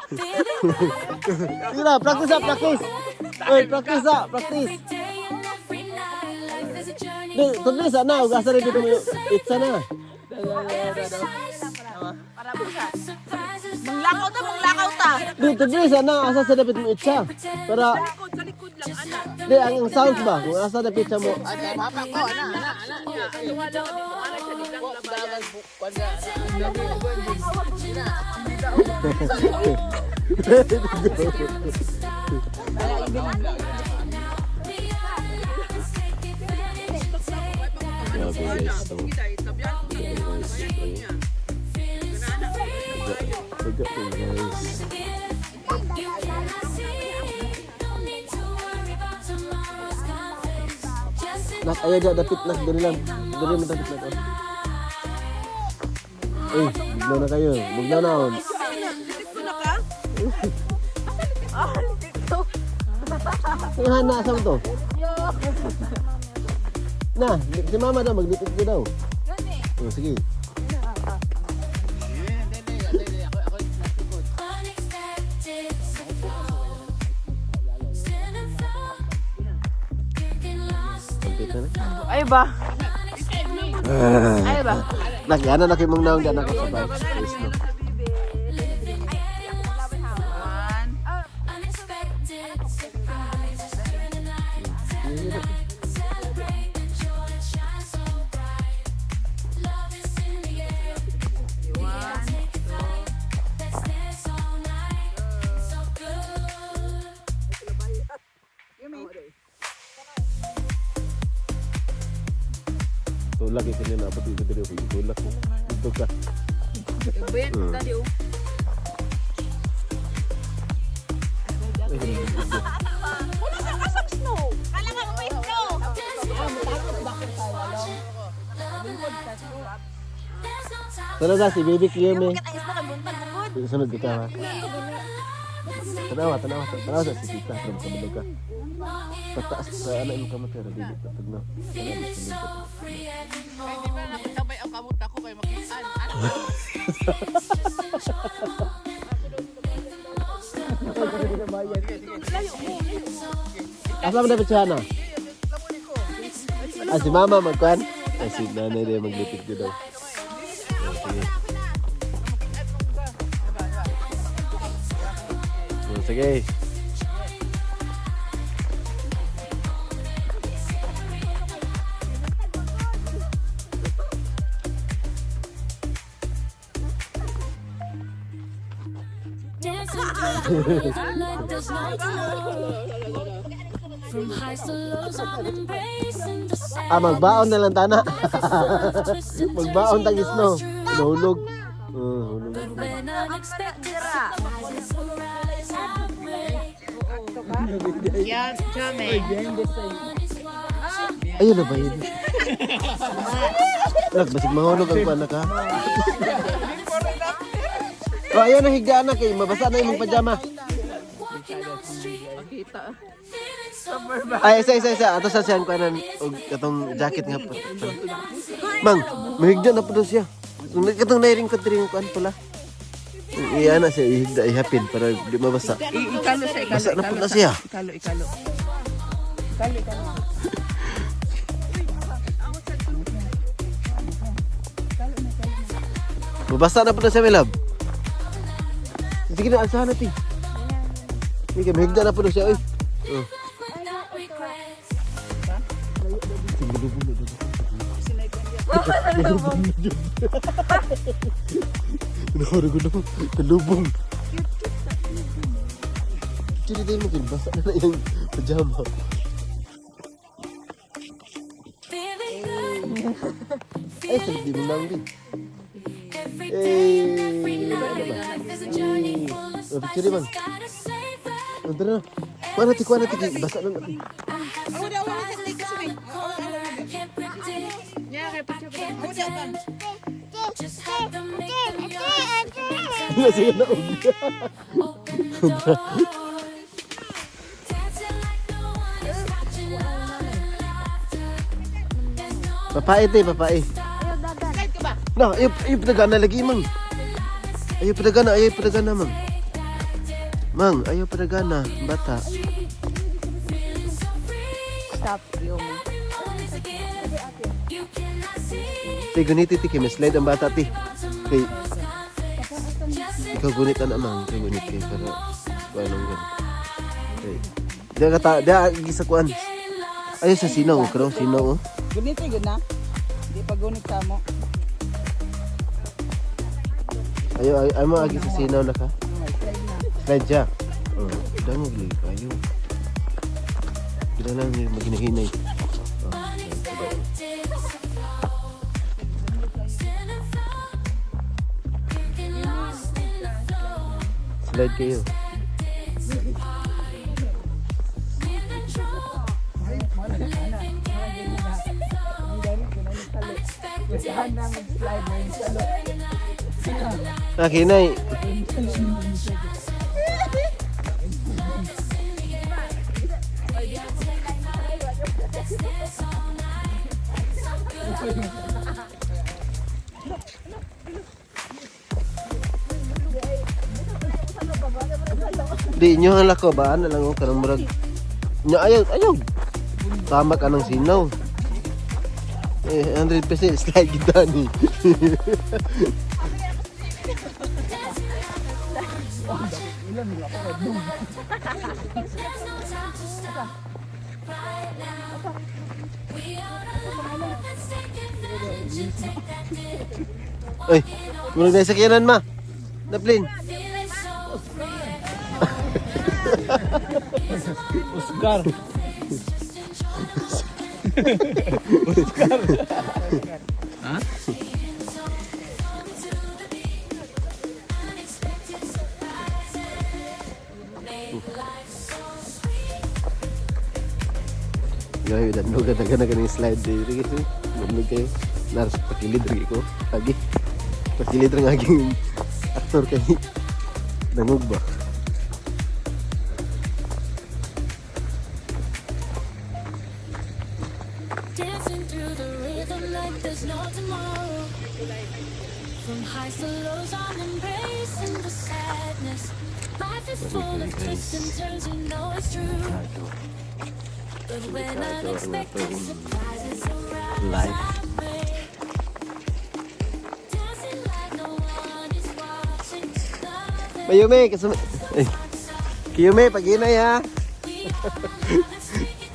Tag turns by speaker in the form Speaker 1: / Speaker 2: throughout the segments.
Speaker 1: Sige na, practice na, practice. Oy, practice na, practice. Di, tuloy sana, ugasa rin dito mo yung pizza na.
Speaker 2: Para busa. Manglakaw ta.
Speaker 1: Di, tuloy sana, asa sa dapat mo itsa. Para,
Speaker 2: Sa likod lang, ana.
Speaker 1: di, ang sounds ba? Kung asa na pizza mo.
Speaker 3: Papa ko, ana.
Speaker 1: Grabe guys, to. Taga po guys. Nak, ayaw dyan, dapit nak, dali lang. Dali mo dapit nak. Eh, bugnaw na kayo. Bugnaw na on. Ang hana, saan to? Na, si mama daw, maglipit ko daw. Oh, sige. Kampit na na.
Speaker 2: Ay ba? Ay ba?
Speaker 1: Nagyana na kayo mong naong dyan ako sa bike. Please, no. Tulak ikan na apa tu dia tulak mo. Ito ka.
Speaker 2: Ben, tadi oh. Wala sa kasang snow. Kala nga may snow.
Speaker 1: Talaga si baby kiyo me.
Speaker 2: Kita isno kan buntag bukod.
Speaker 1: Sunod kita ha. Tanawa sa si kita from kabulog ka. Pataas sa anak mo kamatay ra dili patag na.
Speaker 3: Hindi ba napasabay ang kamot ako kay makisan.
Speaker 1: Asa man dapat siya na? Ah, si mama magkuhan? Ah, si nanay din maglipid ko daw. Oh, sige. Ah, magbaon na lang tana. Magbaon tagis no. Nahulog. Hulog.
Speaker 3: Yan, chame.
Speaker 1: Ayun na ba yun? Lag, basig mahulog ang panak ha. Oh, ayun na higa na kay mabasa na yung pajama. Ay, isa. Ato sa siyan ko na katong jacket nga pa. Mang, mahigda na po daw siya. Katong nairing ko tiring ko pula. Iya na siya, ihigda, ihapin para di mabasa.
Speaker 3: Ikalo sa ikalo.
Speaker 1: Basa na po na siya.
Speaker 3: Ikalo.
Speaker 1: Mabasa na po na siya, my love. Sige na, ansahan natin. Sige, mahigda na po na siya, oy. Oh. Nakarugod ako. Kalubong. Actually, tayo mo kinbasa na yung pajama. Ay, salit din mo lang din. Ano ba? Picture bang? Nandun na. Kuha natin. Basa lang natin.
Speaker 3: Wala sa tig kasi. Ya, kay picture ba?
Speaker 1: Sige na uga. Papai.
Speaker 3: Kahit ka ba?
Speaker 1: Nah, ayaw padagana lagi, mang. Ayaw padagana, mang. Mang, ayaw padagana, bata.
Speaker 3: Stop, yung.
Speaker 1: Tay, gunit ti, kay slide ang bata ti. Tay, ikaw gunit na mang, ikaw gunit kay para anong gan. Tay, dia kata, dia gisa kuan. Ayaw sa sinaw, karo sinaw oh.
Speaker 3: Gunit eh, na. Hindi pa gunit sa mo.
Speaker 1: Ayaw mo agi sa sinaw na ka. Slide siya. Oh, dangog li kayo. Kita lang ni maginahinay. Slide kayo. Kinay. Di nyo ang lako ba? Ano lang ang karang murag. Nya ayaw. Tama ka ng sinaw. 100% slide kita ni. Ay, murag na sakyanan ma. Naplin.
Speaker 4: Oscar. Ha?
Speaker 1: Ngayon, danlo ka na ganing slide dito kasi. Naglag kayo. Naras pakilid rin ko. Lagi. Pakilid rin aging aktor kayo. Nangog ba?
Speaker 5: Dancing through the rhythm like there's no tomorrow. From highs to lows, I'm embracing the sadness. Life is full of twists and turns, you know it's true. But when unexpected surprises arise,
Speaker 1: Life.
Speaker 5: dancing like no one is watching.
Speaker 1: Mayume, kasama. Kiyume, pag-inay ha.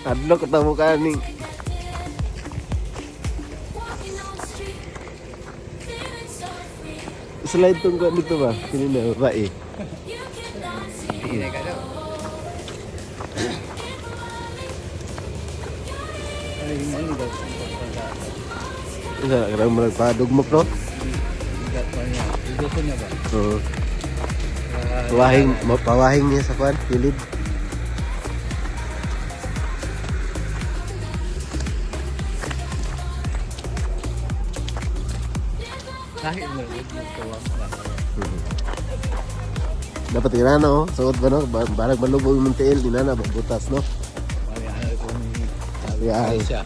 Speaker 1: Adlo ko tamo ka ni. Slide tong ko dito ba? Kanina ba eh.
Speaker 4: Hindi ka daw. Ay, ano daw?
Speaker 1: Isa karang murag padugmok no.
Speaker 4: Igat pa niya. Igat niya ba?
Speaker 1: Oo. Pawahing niya sa kwan, kilid.
Speaker 4: Kahit mo rin ito.
Speaker 1: Dapat ina no, suot ba no? Barag malubog yung tiil, di na butas no.
Speaker 4: Ay, ano ko ni
Speaker 1: Yan.
Speaker 4: siya.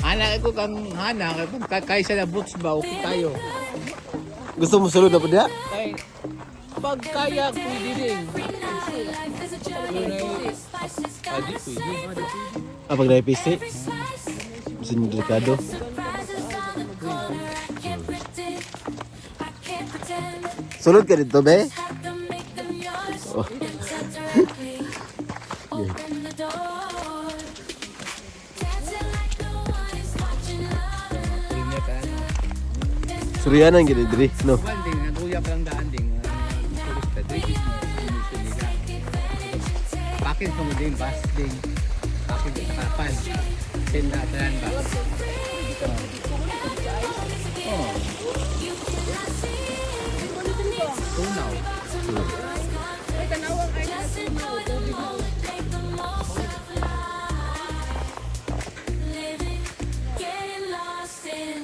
Speaker 4: Anak ko kang hana, kaysa na boots ba, okay tayo.
Speaker 1: Gusto mo sulod na po diya?
Speaker 4: Ay, pag kaya, pwede rin. Adi, pwede.
Speaker 1: Pag naipisi? Gusto niyo delikado? Sulod ka dito, be? Oh. Suryanan gini diri, no?
Speaker 4: One thing, naguyap lang daan ding. Turista, 350 nila. Pakin mo din, bus din. Pakin sa kapan. Pinatalan ba? Oh. Tunaw.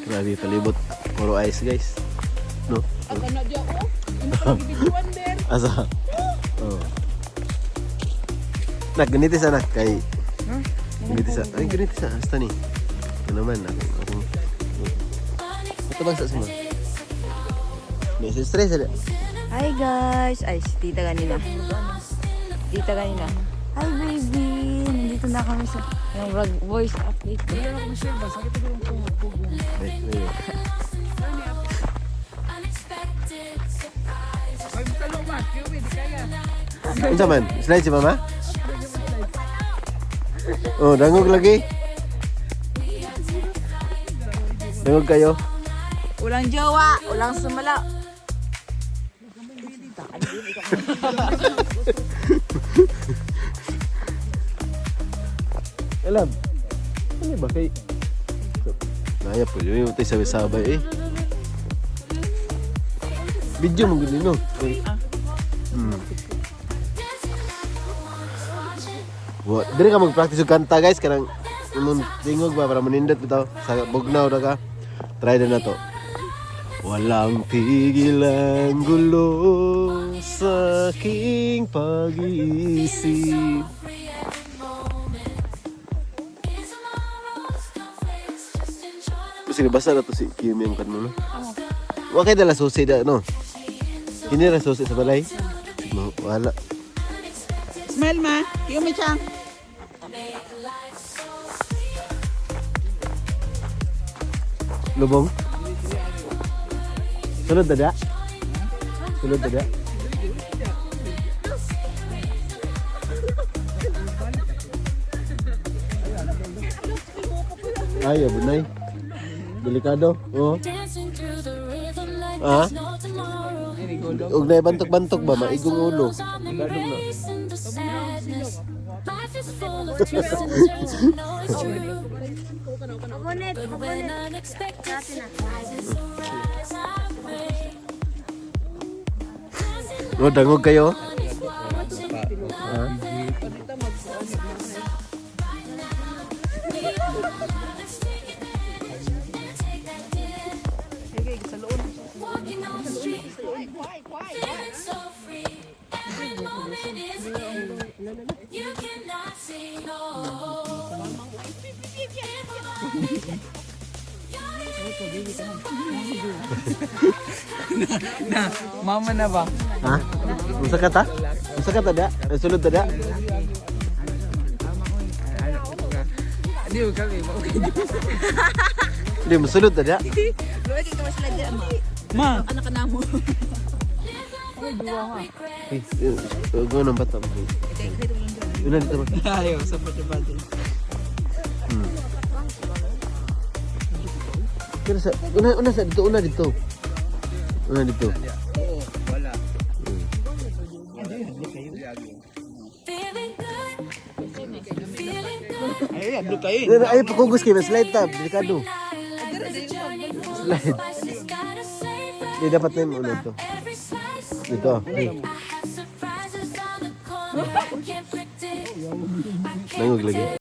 Speaker 1: Grabe palibot. Puro ice, guys. No?
Speaker 3: Ako na dyan, oh. Ano pa nabibiguan din?
Speaker 1: Asa? Oh. Nak, ganiti sana kay... Ganiti sa... Ay, ganiti sa. Hasta ni. Ano naman, ako... Ito bang sa sima? Di sa stress ada.
Speaker 2: Hi guys! Ay, si tita kanina. Tita kanina. Hi baby! Nandito na kami sa yung voice update.
Speaker 1: Ano man? Slide si mama? Oh, dangog lagi. Dangog kayo.
Speaker 2: Ulang jowa! Ulang sumala!
Speaker 1: Alam. Ano ba kay? Naya po yun. Tayo sabay-sabay eh. Video mo gini no? Dili ka mag-practice yung kanta guys. Kanang tingog ba para manindot bitaw. Sa bugnaw na ka. Try na to. Walang tigil ang gulo sa aking pag-iisip. Sige, basta na to si Kimi yung kanmo, no? Wakay dala susi da, no? Hindi na susi sa balay? Wala.
Speaker 3: Smell ma. Yumi chang.
Speaker 1: Lubong? Sulod dada? Sulod dada? Ay, abunay. Delikado. Oh.
Speaker 5: Dancing through the rhythm like
Speaker 1: Ah?
Speaker 5: there's no tomorrow.
Speaker 1: Ug na bantok-bantok ba maigong ulo.
Speaker 5: I'm embracing the sadness. Life is full of twists and turns, I know it's true. But when unexpected surprises arise, I pray.
Speaker 1: No, dangog kayo.
Speaker 5: Walking on the street, feeling so free. Every moment is new. You cannot say no.
Speaker 3: Na, mama na ba?
Speaker 1: Ha? Usa ka ta? Usa ka ta da? Sulod dada?
Speaker 3: Hindi ko kami.
Speaker 1: Hindi mo sulod dada?
Speaker 2: Luwag ikaw sila dyan, ma.
Speaker 3: Ma.
Speaker 2: Anak ka na mo.
Speaker 1: Eh, go nang bata mo. Una dito ba?
Speaker 3: Ayaw, sa pati-pati.
Speaker 1: Pero sa una sa dito, una dito. Una dito.
Speaker 4: Oo, wala.
Speaker 5: Feeling good. Feeling good.
Speaker 3: Ay, ablo kayo.
Speaker 1: Ay, pakugos kayo, slide tab, delikado. Slide.
Speaker 5: Voices gotta say
Speaker 1: Hindi dapat na yung una to.
Speaker 5: every slice.
Speaker 1: Dito.
Speaker 5: Surprises on the corner. Can't predict.
Speaker 1: Nangog lagi.